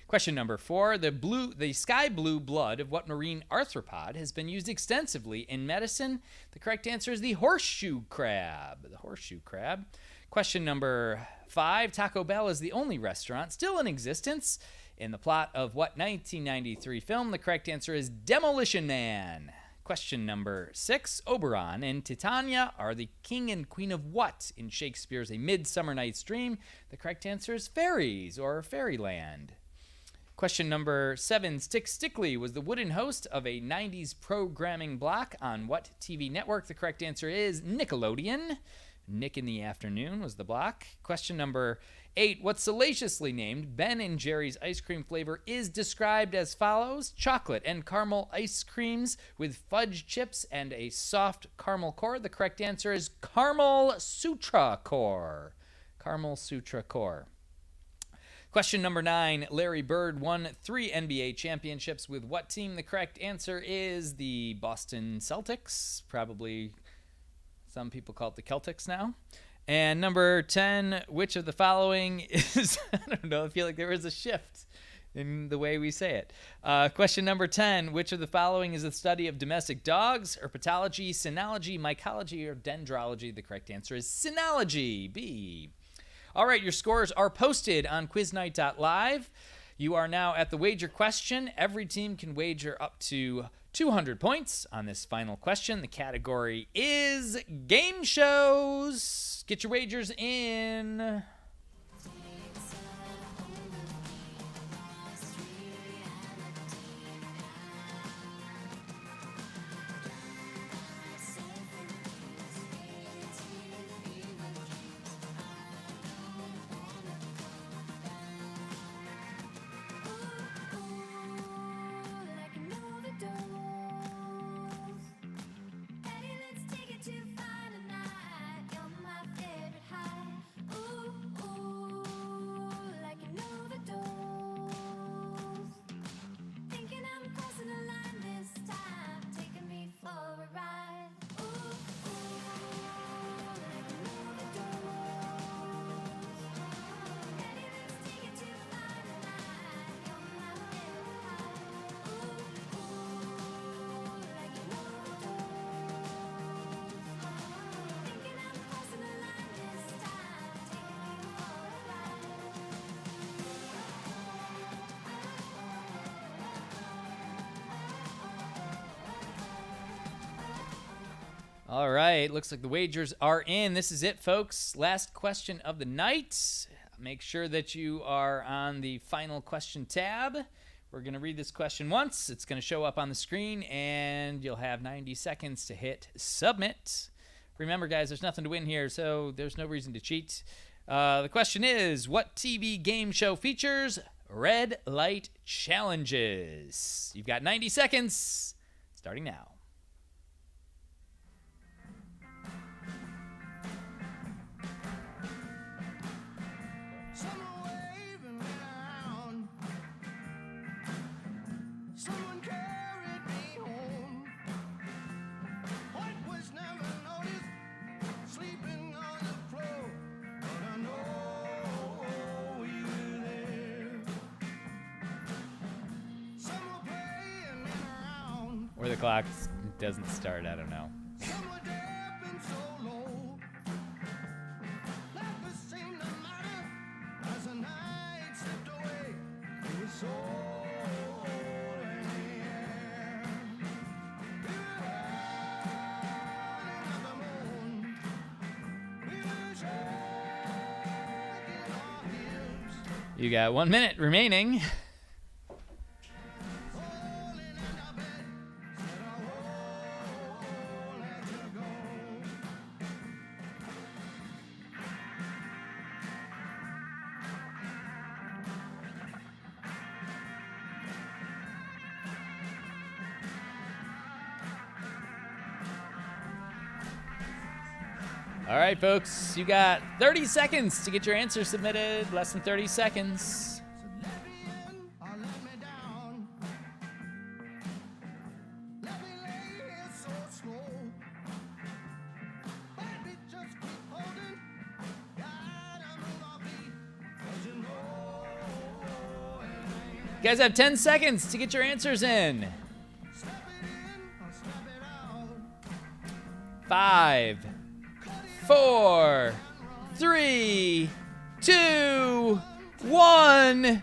Question number 4. The sky blue blood of what marine arthropod has been used extensively in medicine? The correct answer is the horseshoe crab. The horseshoe crab. Question number 5. Taco Bell is the only restaurant still in existence in the plot of what 1993 film? The correct answer is Demolition Man. Question number 6. Oberon and Titania are the king and queen of what in Shakespeare's A Midsummer Night's Dream? The correct answer is fairies or fairyland. Question number 7. Stick Stickly was the wooden host of a 90s programming block on what TV network? The correct answer is Nickelodeon. Nick in the Afternoon was the block. Question number 8. What salaciously named Ben & Jerry's ice cream flavor is described as follows? Chocolate and caramel ice creams with fudge chips and a soft caramel core. The correct answer is Caramel Sutra Core. Caramel Sutra Core. Question number 9. Larry Bird won 3 NBA championships with what team? The correct answer is the Boston Celtics. Probably some people call it the Celtics now. And number 10, which of the following is, I don't know, I feel like there is a shift in the way we say it. Question number 10, which of the following is the study of domestic dogs? Herpetology, cynology, mycology, or dendrology? The correct answer is cynology, B. All right, your scores are posted on quiznight.live. You are now at the wager question. Every team can wager up to 200 points on this final question. The category is game shows. Get your wagers in. Like you know the doors. Daddy, let's take it to find a night. You're my favorite high. Ooh, like you know the doors. Thinking I'm crossing the line this time, taking me for a ride. Ooh, like you know the doors. Daddy, let's take it to find a night. You're my favorite high. Like you know the doors. Thinking I'm crossing the line this time, taking me for a ride. All right, looks like the wagers are in. This is it, folks. Last question of the night. Make sure that you are on the final question tab. We're going to read this question once. It's going to show up on the screen, and you'll have 90 seconds to hit submit. Remember, guys, there's nothing to win here, so there's no reason to cheat. The question is, what TV game show features red light challenges? You've got 90 seconds, starting now. Someone waving me around. Someone carried me home. What was never noticed, sleeping on the floor. But I know you were there. Someone playing me around. Or the clock doesn't start, I don't know. Someone deaf and so low. Nothing seemed to matter as the night slipped away. It was so in the air. We were hiding at the moon. We were shaking our hips. You got 1 minute remaining. All right, folks, you got 30 seconds to get your answer submitted. Less than 30 seconds. You guys have 10 seconds to get your answers in. 5, 4, 3, 2, 1.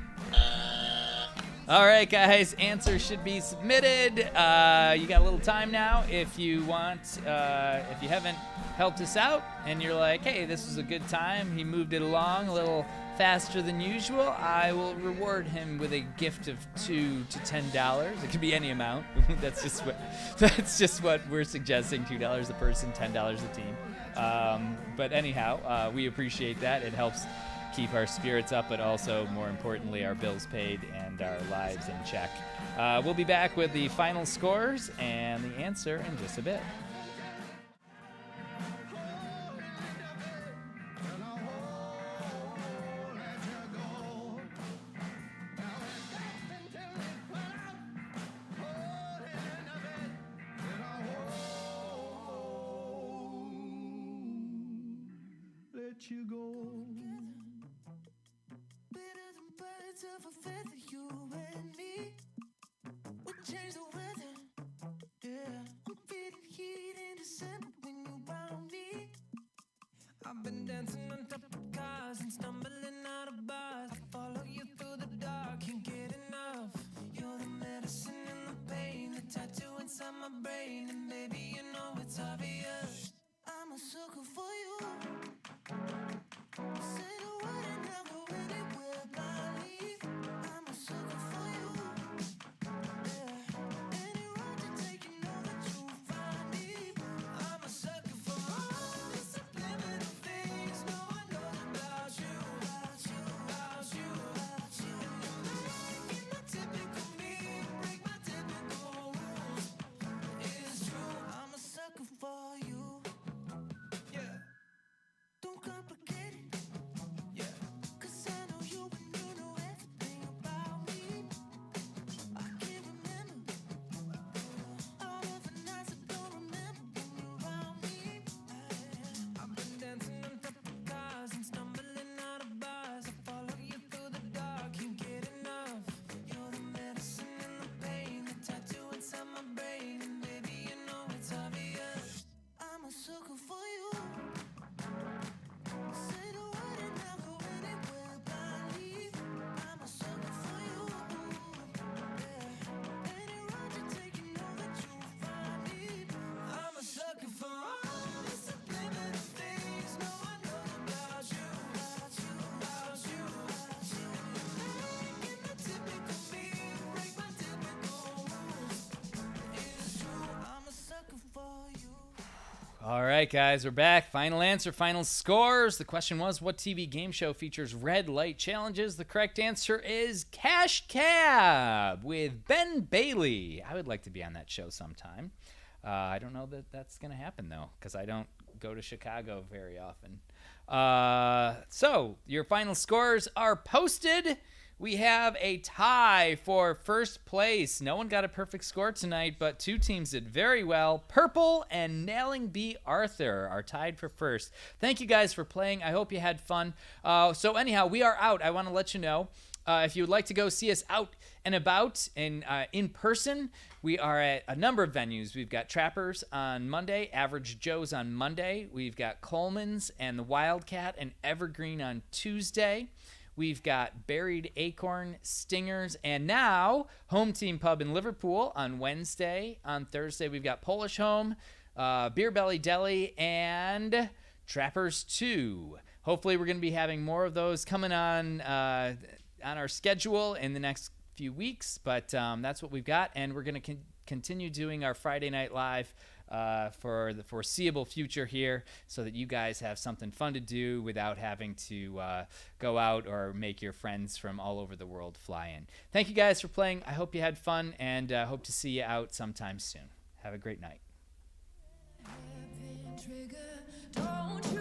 All right, guys, answers should be submitted. You got a little time now if you want. If you haven't helped us out and you're like, hey, this was a good time, he moved it along a little faster than usual, I will reward him with a gift of $2 to $10. It could be any amount. That's just what we're suggesting. $2 a person, $10 a team. But anyhow, we appreciate that. It helps keep our spirits up, but also, more importantly, our bills paid and our lives in check. We'll be back with the final scores and the answer in just a bit. You go better than birds of a feather, you and me. We change the weather, yeah. I'm feeling heat in December when you found me. I've been dancing on top of cars and stumbling out of bars. I follow you through the dark, can't get enough. You're the medicine and the pain, the tattoo inside my brain, and baby, you know it's obvious. I'm a sucker for you. Say the word and I'll go anywhere blindly. I'm a sucker for you. Yeah. Any road you take, you know that you'll find me. I'm a sucker for all the subliminal things no one knows about you. About you, about you, about you. You're not typical me, break my typical rules. It's true, I'm a sucker for you. Yeah. Don't complicate it. Yeah. 'Cause I know you and you know everything about me. I can't remember all of the nights I don't remember when you're around me. I've been dancing on top of cars and stumbling out of bars. I follow you through the dark, can't get enough. You're the medicine and the pain, the tattoo inside my brain, and baby, you know it's obvious. I'm a sucker for you. Say the word and I'll go anywhere blindly. I'm a sucker for you. Yeah. Any road you take, you know that you'll find me. I'm a sucker for all the subliminal things no one knows about you. About you, about you, about you. You're not typical me, break my typical rules. It's true, I'm a sucker for you. All right, guys, we're back. Final answer, final scores. The question was, what TV game show features red light challenges? The correct answer is Cash Cab with Ben Bailey. I would like to be on that show sometime. I don't know that that's going to happen, though, because I don't go to Chicago very often. So your final scores are posted. We have a tie for first place. No one got a perfect score tonight, but two teams did very well. Purple and Nailing B. Arthur are tied for first. Thank you guys for playing. I hope you had fun. So anyhow, we are out. I want to let you know, if you would like to go see us out and about and in person, we are at a number of venues. We've got Trappers on Monday, Average Joe's on Monday. We've got Coleman's and the Wildcat and Evergreen on Tuesday. We've got Buried Acorn, Stingers, and now Home Team Pub in Liverpool on Wednesday. On Thursday, we've got Polish Home, Beer Belly Deli, and Trappers 2. Hopefully, we're going to be having more of those coming on our schedule in the next few weeks, but that's what we've got, and we're going to continue doing our Friday Night Live for the foreseeable future here, so that you guys have something fun to do without having to go out or make your friends from all over the world fly in. Thank you guys for playing. I hope you had fun, and hope to see you out sometime soon. Have a great night. Don't you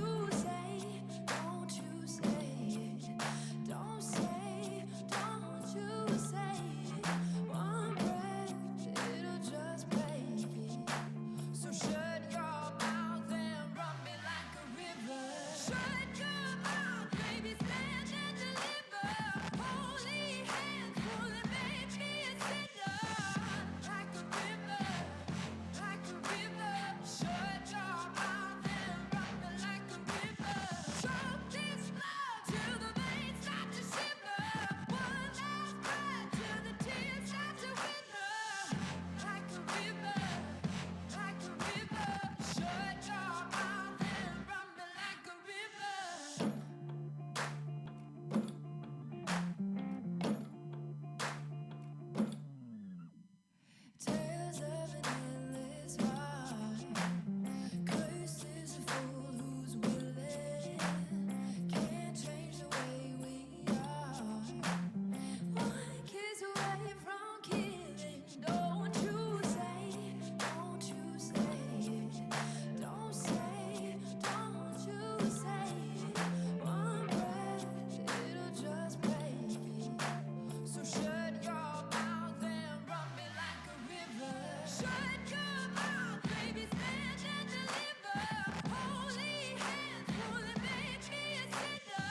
hands only made me a sinner.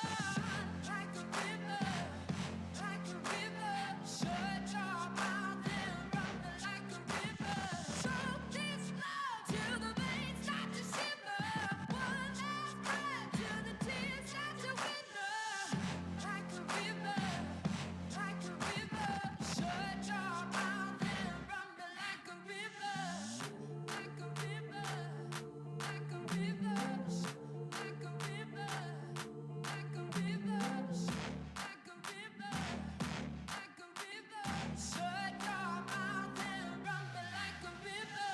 Like a river, shut your mouth and run me like a river. Choke this love till the veins start to shiver. One last breath till the tears start to wither. Like a river, shut your mouth and run me like a river. Like a river, like a river, like a river, like a river, like a river, like a river. Shut your mouth and run me like a river.